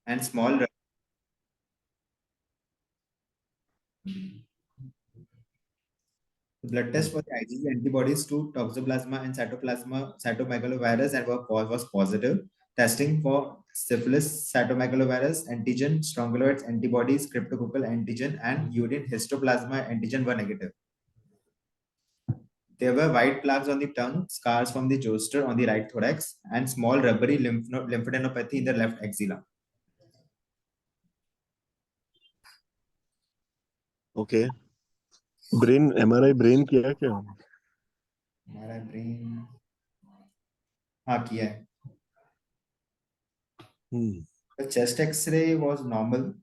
and small. The blood test for the IgG antibodies to toxoplasma and cytomegalovirus and was positive. Testing for syphilis, cytomegalovirus antigen, strongyloids antibodies, cryptococcal antigen, and urine histoplasma antigen were negative. There were white plaques on the tongue, scars from the zoster on the right thorax, and small rubbery lymphadenopathy in the left axilla. Okay. Brain MRI brain किया क्या? MRI brain हाँ किया है. The chest X-ray was normal.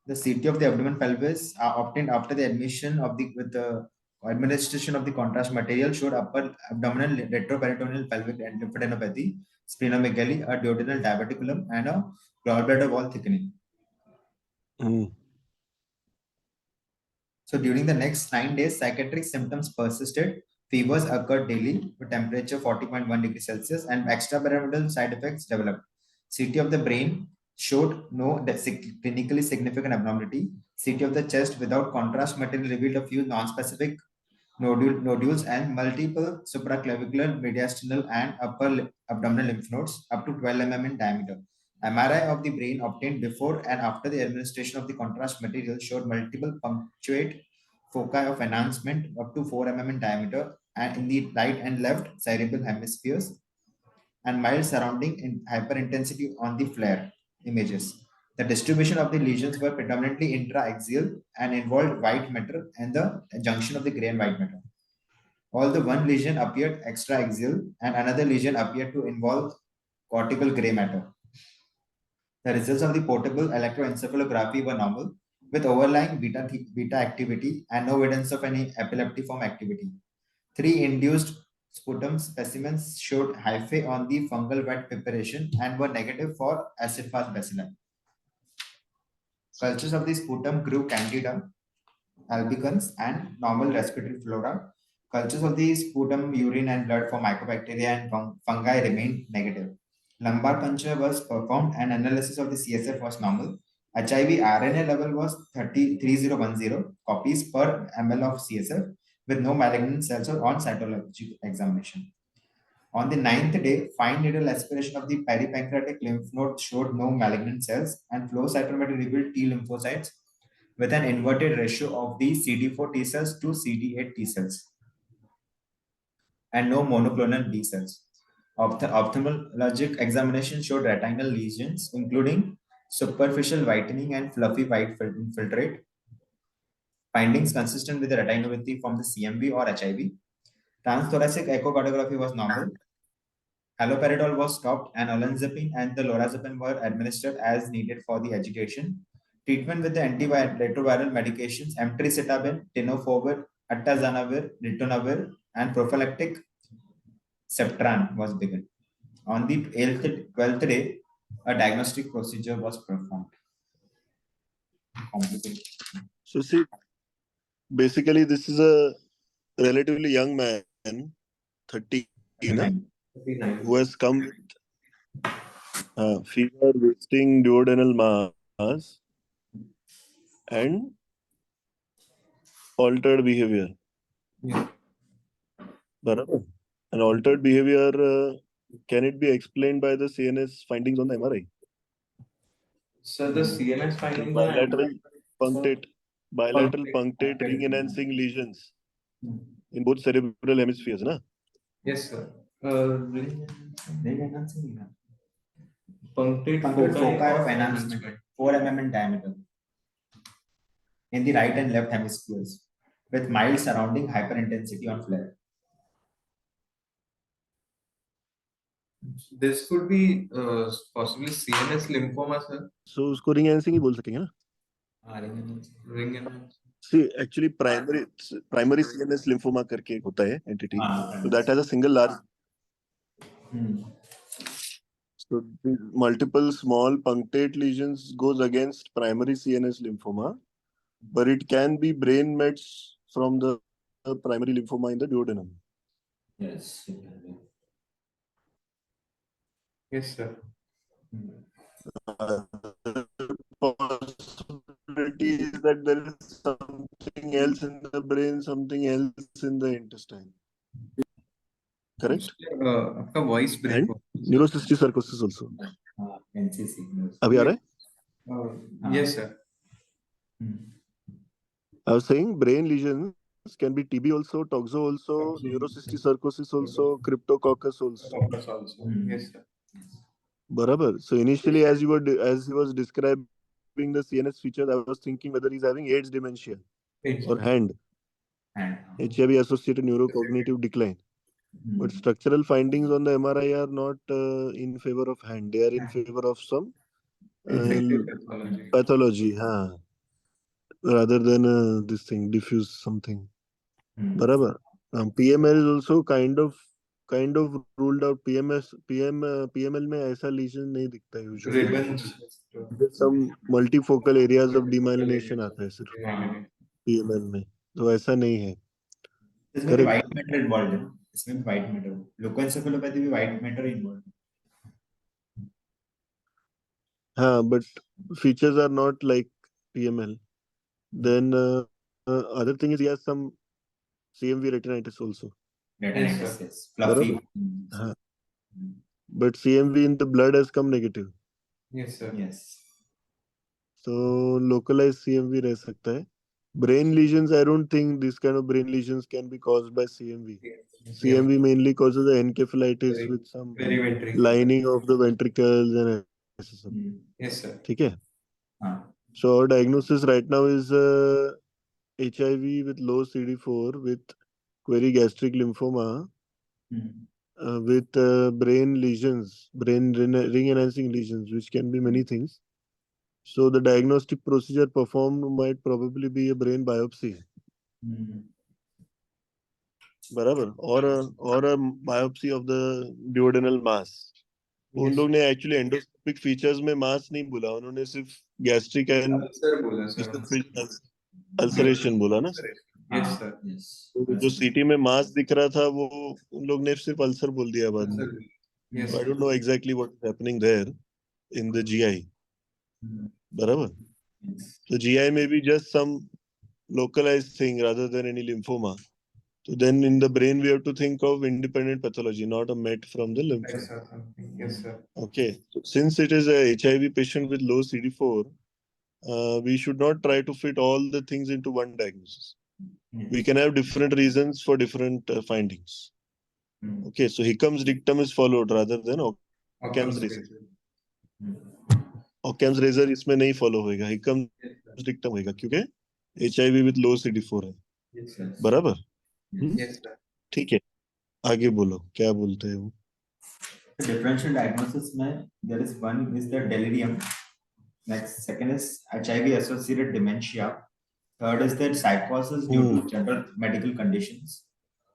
The CT of the abdomen pelvis obtained after the admission of the administration of the contrast material showed upper abdominal retroperitoneal pelvic lymphadenopathy, splenomegaly, a duodenal diverticulum, and a gallbladder wall thickening. So during the next 9 days, psychiatric symptoms persisted. Fevers occurred daily with temperature 40.1 degrees Celsius and extrapyramidal side effects developed. CT of the brain showed no clinically significant abnormality. CT of the chest without contrast material revealed a few non-specific nodules and multiple supraclavicular, mediastinal, and upper abdominal lymph nodes up to 12 mm in diameter. MRI of the brain obtained before and after the administration of the contrast material showed multiple punctuate foci of enhancement up to 4 mm in diameter and in the right and left cerebral hemispheres and mild surrounding in hyperintensity on the FLAIR images. The distribution of the lesions were predominantly intraaxial and involved white matter and the junction of the gray and white matter. Although one lesion appeared extraaxial and another lesion appeared to involve cortical gray matter. The results of the portable electroencephalography were normal, with overlying beta activity and no evidence of any epileptiform activity. 3 induced sputum specimens showed hyphae on the fungal wet preparation and were negative for acid-fast bacilli. Cultures of the sputum grew candida, albicans, and normal respiratory flora. Cultures of the sputum, urine, and blood for mycobacteria and fungi remained negative. Lumbar puncture was performed and analysis of the CSF was normal. HIV RNA level was 3010 copies per ml of CSF with no malignant cells on cytologic examination. On the 9th day, fine needle aspiration of the peripancreatic lymph node showed no malignant cells and flow cytometry revealed T lymphocytes with an inverted ratio of the CD4 T cells to CD8 T cells and no monoclonal B cells. Ophthalmologic examination showed retinal lesions, including superficial whitening and fluffy white infiltrate. Findings consistent with the retinopathy from the CMV or HIV. Transthoracic echocardiography was normal. Haloperidol was stopped and olanzapine and the lorazepam were administered as needed for the agitation. Treatment with the antiretroviral medications emtricitabine, tenofovir, atazanavir, ritonavir, and prophylactic Septran was begun. On the 12th day, a diagnostic procedure was performed. So see, basically this is a relatively young man, 30, who has come with fever, wasting duodenal mass, and altered behavior. Yeah. An altered behavior, can it be explained by the CNS findings on the MRI? So the CNS findings bilateral punctate ring enhancing lesions in both cerebral hemispheres, na? Yes, sir. Ring enhancing. Punctate foci of enhancement, 4 mm in diameter, in the right and left hemispheres, with mild surrounding hyperintensity on flare. This could be possibly CNS lymphoma, sir. So उसको ring enhancing ही बोल सकेंगे ना? Ring enhancing. See, actually primary CNS lymphoma करके होता है entity. So that has a single large. So the multiple small punctate lesions goes against primary CNS lymphoma, but it can be brain mets from the primary lymphoma in the duodenum. Yes, it can be. Yes, sir. possibility is that there is something else in the brain, something else in the intestine. Correct? आपका voice break And हो रहा है, sir. neurocysticercosis also. NCC. अभी आ रहा है? Yes, sir. I was saying brain lesions can be TB also, toxo also, neurocysticercosis also, cryptococcus also. Focus also. Yes, sir. Barabar. So initially, as he was describing the CNS features, I was thinking whether he's having AIDS dementia or hand, HIV associated neurocognitive decline. But structural findings on the MRI are not in favor of hand. They are in favor of some Infective pathology. pathology, rather than this thing, diffuse something. Barabar. PML is also kind of ruled out. PML में ऐसा lesion नहीं दिखता है usually. Ribbons. There's some multifocal areas of demyelination आता है सिर्फ PML में, तो ऐसा नहीं है. इसमें भी white matter involved है. इसमें भी white matter. Leukoencephalopathy भी white matter involved. हाँ, but features are not like PML. Then other thing is he has some CMV retinitis also. Retinitis, yes. Fluffy. हाँ. But CMV in the blood has come negative. Yes, sir. Yes. So localized CMV रह सकता है. Brain lesions, I don't think this kind of brain lesions can be caused by CMV. CMV mainly causes the encephalitis with some lining of the ventricles and ऐसा सब. Yes, sir. ठीक है? So our diagnosis right now is HIV with low CD4 with query gastric lymphoma with brain lesions, brain ring enhancing lesions, which can be many things. So the diagnostic procedure performed might probably be a brain biopsy. बराबर. or a biopsy of the duodenal mass. उन लोग ने actually endoscopic features में mass नहीं बोला, उन्होंने सिर्फ gastric and ulceration बोला ना. Yes, sir. Yes. तो जो CT में mass दिख रहा था वो उन लोग ने सिर्फ ulcer बोल दिया बाद में. Yes, So I don't know exactly what is happening there in the GI. बराबर. So GI may be just some localized thing rather than any lymphoma. So then in the brain we have to think of independent pathology, not a met from the lymph. Yes, sir. Okay. So since it is a HIV patient with low CD4, we should not try to fit all the things into one diagnosis. We can have different reasons for different findings. Okay. So Hickham's dictum is followed rather than Occam's razor. Occam's razor इसमें नहीं follow होएगा. Hickham's dictum होएगा क्योंकि HIV with low CD4 है. बराबर. Yes, sir. ठीक है. आगे बोलो क्या बोलते हैं वो. Differential diagnosis में there is one is the delirium. Next, second is HIV associated dementia. Third is the psychosis due to general medical conditions.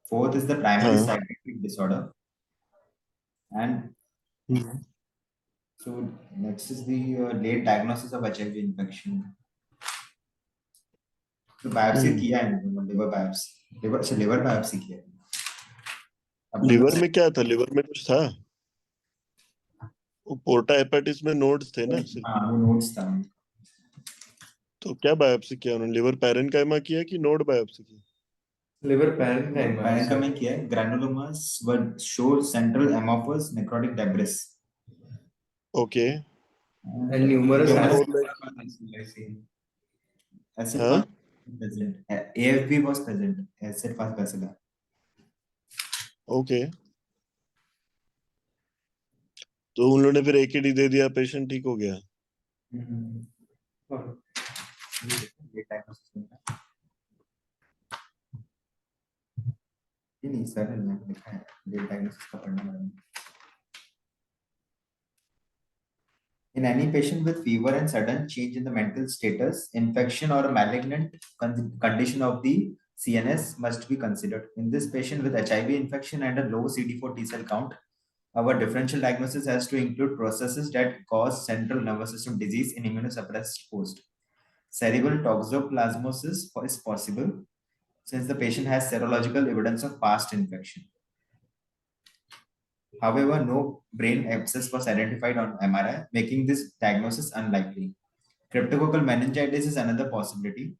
Fourth is the primary psychiatric disorder. And so next is the late diagnosis of HIV infection. तो biopsy किया है liver biopsy. liver biopsy किया है. Liver में क्या था? Liver में कुछ था? वो पोर्टा हेपेटिस में नोड्स थे ना? हाँ, वो नोड्स था. तो क्या बायोप्सी किया उन्होंने? लिवर पैरेन्काइमा किया कि नोड बायोप्सी की? लिवर पैरेन्काइमा में किया है. granulomas were show central amorphous necrotic debris. Okay. And numerous acid present. AFB was present. Acid fast bacilla. Okay. तो उन लोगों ने फिर AKD दे दिया, पेशेंट ठीक हो गया. नहीं सर लिखा है डेट डायग्नोसिस का पढ़ना. In any patient with fever and sudden change in the mental status, infection or a malignant condition of the CNS must be considered. In this patient with HIV infection and a low CD4 T cell count, our differential diagnosis has to include processes that cause central nervous system disease in immunosuppressed host. Cerebral toxoplasmosis is possible since the patient has serological evidence of past infection. However, no brain abscess was identified on MRI, making this diagnosis unlikely. Cryptococcal meningitis is another possibility.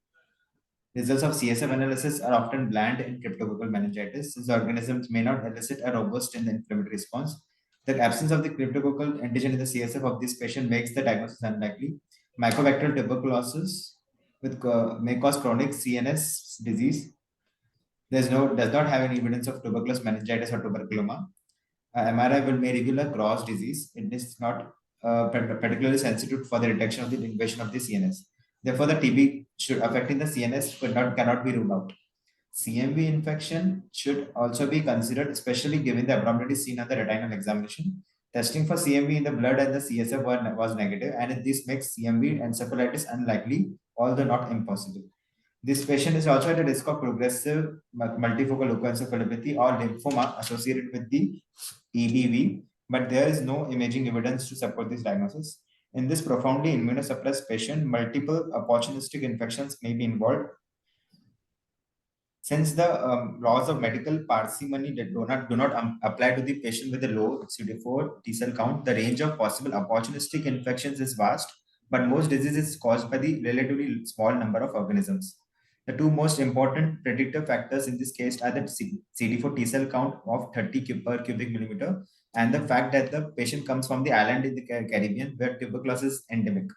Results of CSF analysis are often bland in cryptococcal meningitis, since organisms may not elicit a robust in the inflammatory response. The absence of the cryptococcal antigen in the CSF of this patient makes the diagnosis unlikely. Mycobacterial tuberculosis may cause chronic CNS disease. Does not have any evidence of tuberculous meningitis or tuberculoma. MRI may reveal a gross disease. It is not particularly sensitive for the detection of the invasion of the CNS. Therefore, the TB should affecting the CNS cannot be ruled out. CMV infection should also be considered, especially given the abnormalities seen on the retinal examination. Testing for CMV in the blood and the CSF was negative, and this makes CMV encephalitis unlikely, although not impossible. This patient is also at a risk of progressive multifocal leukoencephalopathy or lymphoma associated with the EBV, but there is no imaging evidence to support this diagnosis. In this profoundly immunosuppressed patient, multiple opportunistic infections may be involved. Since the laws of medical parsimony that do not apply to the patient with a low CD4 T cell count, the range of possible opportunistic infections is vast, but most diseases caused by the relatively small number of organisms. The two most important predictive factors in this case are the CD4 T cell count of 30 per cubic millimeter and the fact that the patient comes from the island in the Caribbean where tuberculosis is endemic.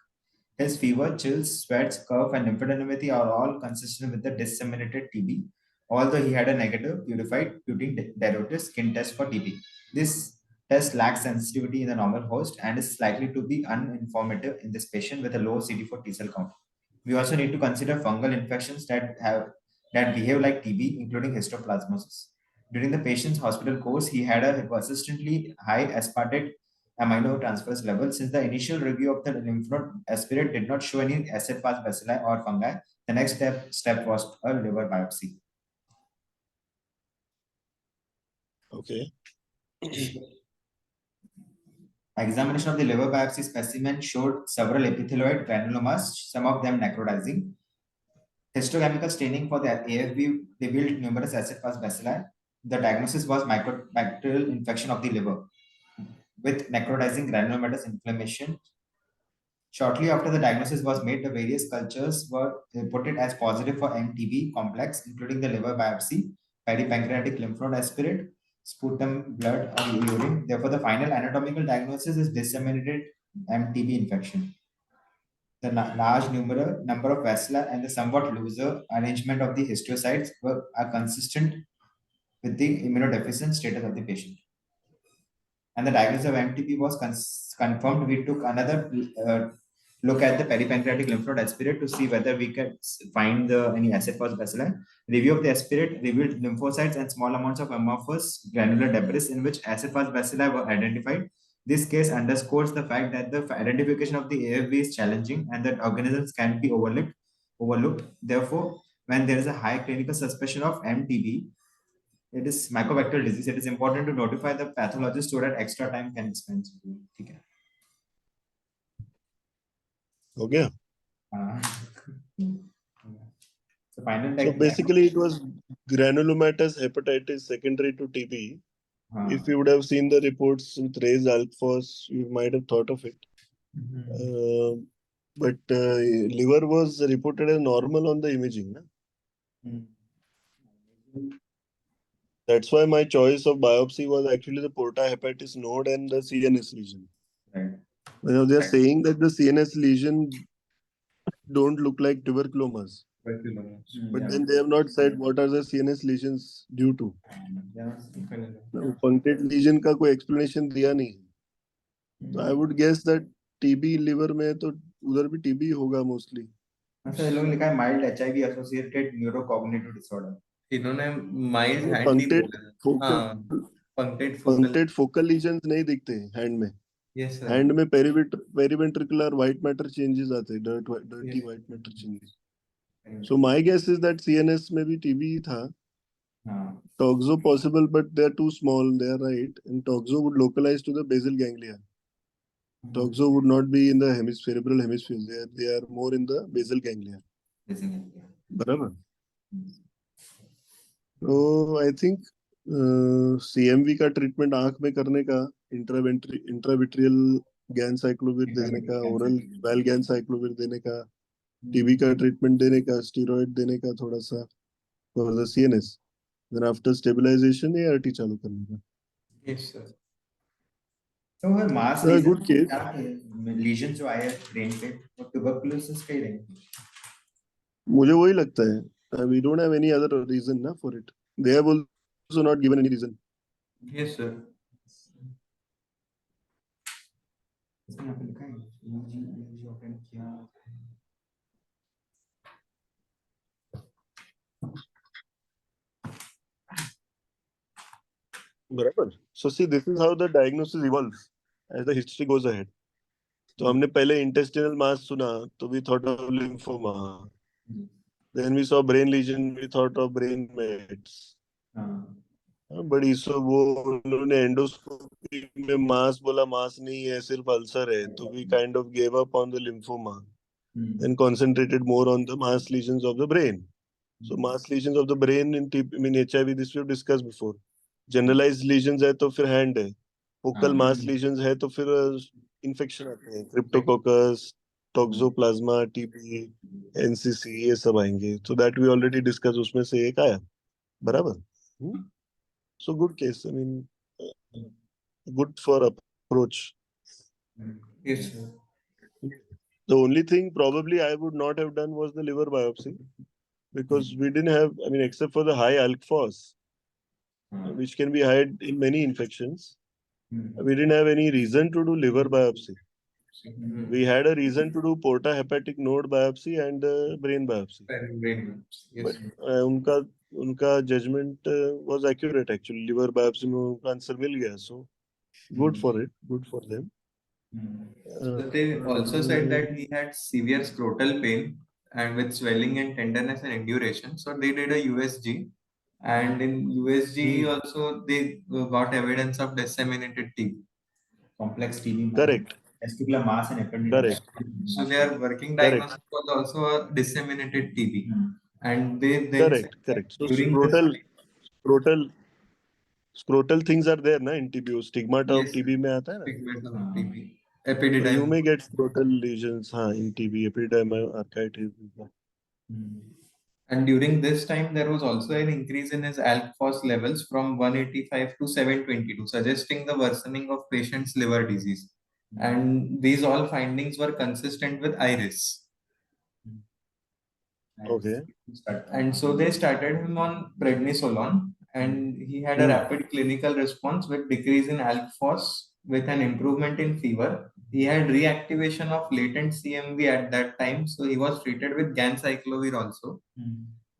His fever, chills, sweats, cough, and lymphadenopathy are all consistent with the disseminated TB, although he had a negative purified putin diluted skin test for TB. This test lacks sensitivity in the normal host and is likely to be uninformative in this patient with a low CD4 T cell count. We also need to consider fungal infections that behave like TB, including histoplasmosis. During the patient's hospital course, he had a persistently high aspartate aminotransferase level. Since the initial review of the lymph node aspirate did not show any acid-fast bacilli or fungi, the next step was a liver biopsy. Okay. Examination of the liver biopsy specimen showed several epithelioid granulomas, some of them necrotizing. Histochemical staining for the AFB revealed numerous acid-fast bacilli. The diagnosis was mycobacterial infection of the liver with necrotizing granulomatous inflammation. Shortly after the diagnosis was made, the various cultures were reported as positive for MTB complex, including the liver biopsy, peripancreatic lymph node aspirate, sputum, blood, or urine. Therefore, the final anatomical diagnosis is disseminated MTB infection. The large number of bacilli and the somewhat looser arrangement of the histiocytes are consistent with the immunodeficient status of the patient. And the diagnosis of MTB was confirmed. We took another look at the peripancreatic lymph node aspirate to see whether we can find any acid-fast bacilli. Review of the aspirate revealed lymphocytes and small amounts of amorphous granular debris in which acid-fast bacilli were identified. This case underscores the fact that the identification of the AFB is challenging and that organisms can be overlooked. Therefore, when there is a high clinical suspicion of MTB, it is mycobacterial disease. It is important to notify the pathologist so that extra time can be spent. Okay. Okay. So final So basically, it was granulomatous hepatitis secondary to TB. If you would have seen the reports with raised alphos, you might have thought of it. But liver was reported as normal on the imaging. That's why my choice of biopsy was actually the porta hepatis node and the CNS lesion. Right. They're saying that the CNS lesion don't look like tuberculomas. But then they have not said what are the CNS lesions due to. Punctate lesion का कोई explanation दिया नहीं. So I would guess that TB liver में तो उधर भी TB होगा mostly. अच्छा, ये लोग लिखा है mild HIV associated neurocognitive disorder. इन्होंने mild hand punctate focal lesions नहीं दिखते hand में. Yes sir. Hand में periventricular white matter changes आते, dirty white matter changes. So my guess is that CNS में भी TB था. Toxo possible, but they are too small. They are right, and toxo would localize to the basal ganglia. Toxo would not be in the cerebral hemisphere. They are more in the basal ganglia. बराबर. So I think CMV का treatment आँख में करने का intravitreal गैनसाइक्लोविर देने का, oral वैलगैनसाइक्लोविर देने का, टीबी का ट्रीटमेंट देने का, स्टीरॉइड देने का थोड़ा सा for the CNS, then after stabilization ART चालू करने का. Yes, sir. तो वो मास लीजन गुड केस. क्या थे? लीजन जो आए ब्रेन पे वो ट्यूबरकुलोसिस के ही रहेंगे. मुझे वही लगता है. We don't have any other reason ना for it. They have also not given any reason. Yes, sir. इसमें यहाँ पे लिखा है EG ऑपरेट किया. बराबर. So see this is how the diagnosis evolves as the history goes ahead. तो हमने पहले इंटेस्टिनल मास सुना तो we thought of lymphoma, then we saw brain lesion, we thought of brain mets. बड़ी so वो उन्होंने एंडोस्कोपी में मास बोला, मास नहीं है सिर्फ अल्सर है, तो we kind of gave up on the lymphoma and concentrated more on the mass lesions of the brain. So mass lesions of the brain in HIV, this we have discussed before. Generalized lesions है तो फिर hand है, focal mass lesions है तो फिर infection आते हैं, cryptococcus, toxoplasma, TB, NCC ये सब आएंगे. So that we already discussed, उसमें से एक आया. बराबर. So good case. I mean, good for approach. Yes, sir. The only thing probably I would not have done was the liver biopsy, because we didn't have, I mean, except for the high alk phos, which can be hid in many infections, we didn't have any reason to do liver biopsy. We had a reason to do porta hepatic node biopsy and brain biopsy. Brain maps. Yes, But sir. उनका judgment was accurate actually. Liver biopsy में उनका answer मिल गया, so good for it, good for them. But they also said that he had severe scrotal pain and with swelling and tenderness and induration. So they did a USG, and in USG also they got evidence of disseminated TB. Complex TB. Correct. Testicular mass and Correct. So their working diagnosis was also a disseminated TB, and they then said that Correct. So during this scrotal things are there na in TB. Stigmata of yes, TB में आता है ना. stigmata of TB, So you epididymis. may get scrotal lesions in TB, epididymitis. And during this time, there was also an increase in his alk phos levels from 185 to 722, suggesting the worsening of patient's liver disease. And these all findings were consistent with iris. Okay. And so they started him on prednisolone, and he had a rapid clinical response with decrease in alk phos with an improvement in fever. He had reactivation of latent CMV at that time, so he was treated with ganciclovir also.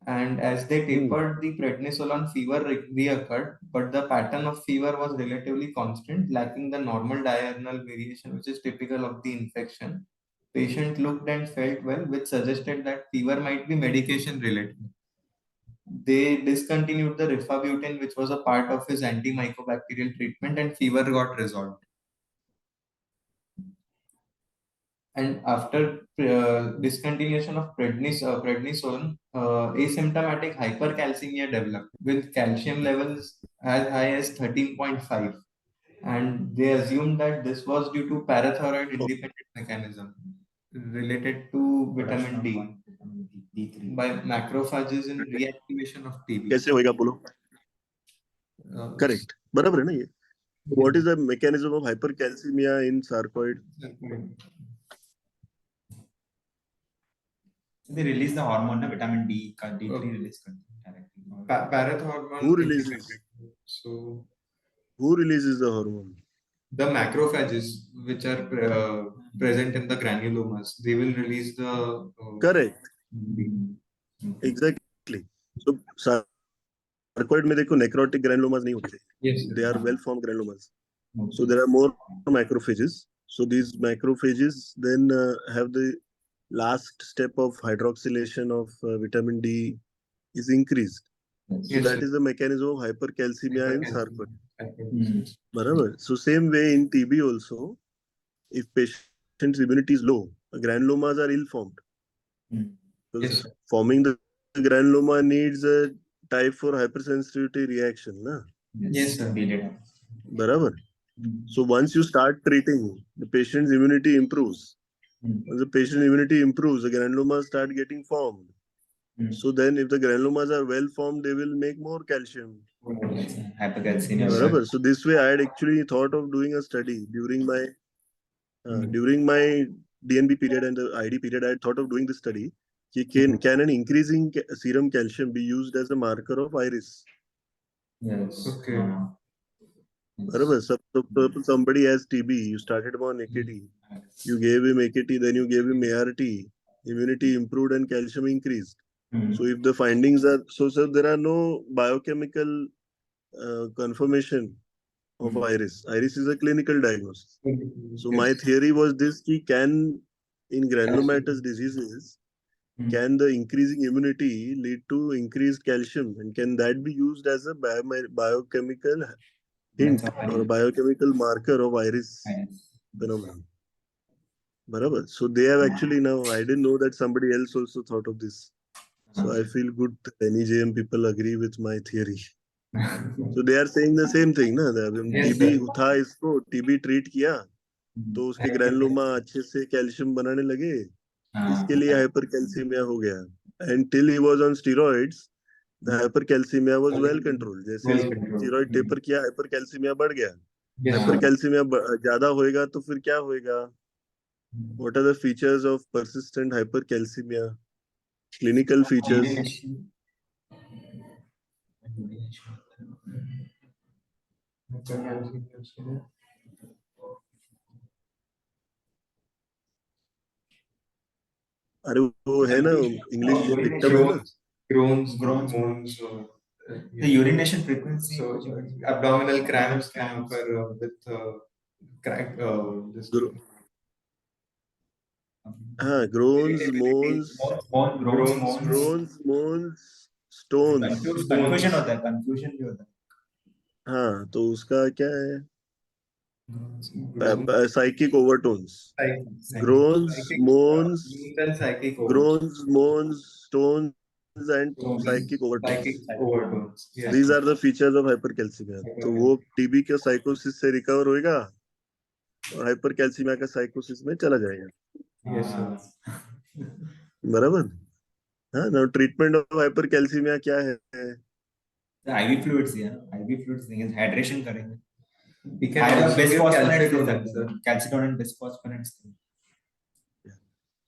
And as they tapered, the prednisolone fever reoccurred, but the pattern of fever was relatively constant, lacking the normal diurnal variation, which is typical of the infection. Patient looked and felt well, which suggested that fever might be medication related. They discontinued the rifabutin, which was a part of his antimycobacterial treatment, and fever got resolved. And after discontinuation of prednisone, asymptomatic hypercalcemia developed with calcium levels as high as 13.5. And they assumed that this was due to parathyroid independent mechanism related to vitamin D D3 by macrophages in reactivation of TB. कैसे होएगा बोलो? Correct. बराबर है ना ये? What is the mechanism of hypercalcemia in sarcoid? They release the hormone na vitamin D का D3 release करते हैं directly. Parathormone. Who releases? So Who releases the hormone? the macrophages, which are present in the granulomas, they will release the Correct. Exactly. So sarcoid में देखो necrotic granulomas नहीं होते. Yes, they are well formed granulomas. So there are more macrophages. So these macrophages then have the last step of hydroxylation of vitamin D is increased. So that is the mechanism of hypercalcemia in sarcoid. Barabar. So same way in TB also, if patient's immunity is low, granulomas are ill formed. Because forming the granuloma needs a type 4 hypersensitivity reaction, na? Yes, sir. बराबर. So once you start treating, the patient's immunity improves. Once the patient immunity improves, the granulomas start getting formed. So then if the granulomas are well formed, they will make more calcium. Hypercalcemia. Barabar. So this way I had actually thought of doing a study during my DNB period and the ID period. I had thought of doing this study. Can an increasing serum calcium be used as a marker of iris? Yes. Okay. Barabar. Suppose somebody has TB, you started him on AKT, you gave him AKT, then you gave him ART, immunity improved and calcium increased. So if the findings are so there are no biochemical confirmation of iris. Iris is a clinical diagnosis. So my theory was this: can in granulomatous diseases, can the increasing immunity lead to increased calcium, and can that be used as a biochemical hint or a biochemical marker of iris phenomenon? Barabar. So they have actually now. I didn't know that somebody else also thought of this. So I feel good that NEJM people agree with my theory. So they are saying the same thing, ना? TB था इसको TB treat किया तो उसके granuloma अच्छे से calcium बनाने लगे, इसके लिए हाइपरकैल्सीमिया हो गया. And till he was on steroids, the hypercalcemia was well controlled. जैसे स्टीरॉइड टेपर किया, हाइपरकैल्सीमिया बढ़ गया. हाइपरकैल्सीमिया ज्यादा होएगा तो फिर क्या होएगा? What are the features of persistent hypercalcemia? Clinical features. अरे वो है ना इंग्लिश डिक्टम है ना. Groans. The urination frequency. So abdominal cramps can occur with crack. This हाँ, groans, moans, stones. कंफ्यूजन होता है, कंफ्यूजन भी होता है. हाँ, तो उसका क्या है? Psychic overtones. Groans, moans, stones, and psychic overtones. Yes. These are the features of hypercalcemia. तो वो टीबी के साइकोसिस से रिकवर होएगा और हाइपरकैल्सीमिया का साइकोसिस में चला जाएगा. Yes, sir. बराबर. हाँ, now treatment of hypercalcemia क्या है? IV fluids है, IV fluids देंगे, hydration करेंगे. We can also give calcitonin, sir. Calcitonin and bisphosphonates.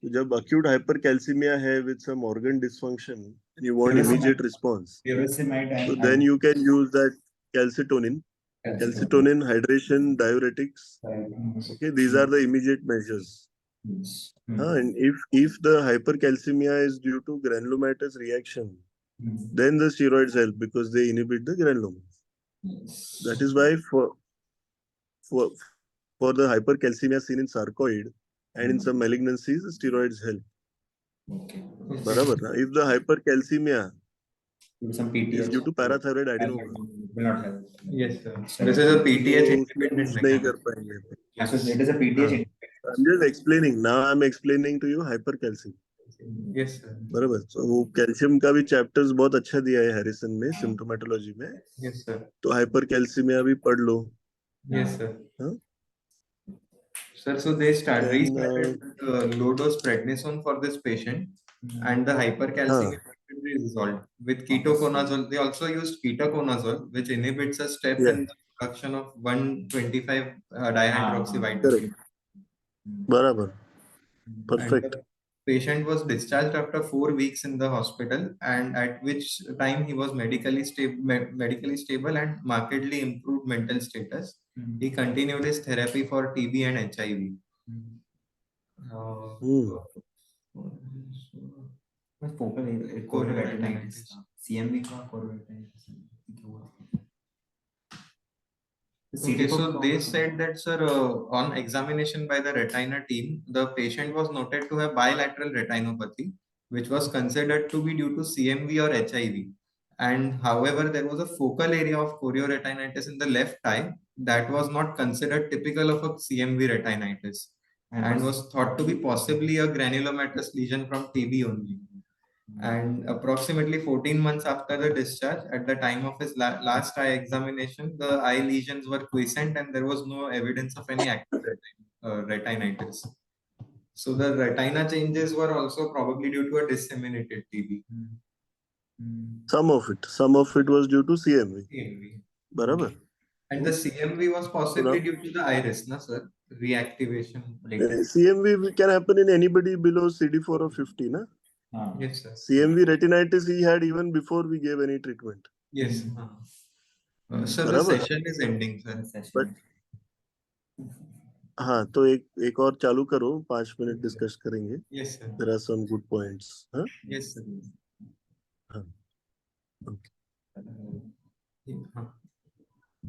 तो जब acute hypercalcemia है with some organ dysfunction and you want immediate response, so then you can use that calcitonin, hydration, diuretics. Okay, these are the immediate measures. And if the hypercalcemia is due to granulomatous reaction, then the steroids help because they inhibit the granuloma. That is why for the hypercalcemia seen in sarcoid and in some malignancies, steroids help. Barabar, na? If the hypercalcemia is due to parathyroid adenoma, Will not help. Yes, sir. This is a PTH independent नहीं कर पाएंगे. Yes, it is a PTH. I'm just explaining. Now I'm explaining to you hypercalcemia. Yes, sir. बराबर. So वो calcium का भी chapters बहुत अच्छा दिया है हैरिसन में, सिम्टोमेटोलॉजी में. Yes, sir. तो हाइपरकैल्सीमिया भी पढ़ लो. Yes, sir. Huh? Sir, so they restarted low dose prednisone for this patient, and the hypercalcemia be resolved with ketoconazole. They also used ketoconazole, which inhibits a step in the production of 125 dihydroxyvitamin. Correct. Barabar. Perfect. And the patient was discharged after 4 weeks in the hospital, and at which time he was medically stable and markedly improved mental status. He continued his therapy for TB and HIV. Chororetinitis. CMV का chororetinitis. Okay, so they said that, sir, on examination by the retina team, the patient was noted to have bilateral retinopathy, which was considered to be due to CMV or HIV. And however, there was a focal area of chorioretinitis in the left eye that was not considered typical of a CMV retinitis and was thought to be possibly a granulomatous lesion from TB only. And approximately 14 months after the discharge, at the time of his last eye examination, the eye lesions were quiescent and there was no evidence of any active retinitis. So the retina changes were also probably due to a disseminated TB. Some of it was due to CMV. CMV. Barabar. And the CMV was possibly due to the iris, na sir? Reactivation later. CMV can happen in anybody below CD4 of 50, na? Yes, sir. CMV retinitis he had even before we gave any treatment. Yes. So the बराबर? session is ending, sir. But हाँ तो एक और चालू करो 5 minute discuss करेंगे. Yes, sir. There are some good points. हाँ? Yes, sir. हाँ. Okay. हाँ.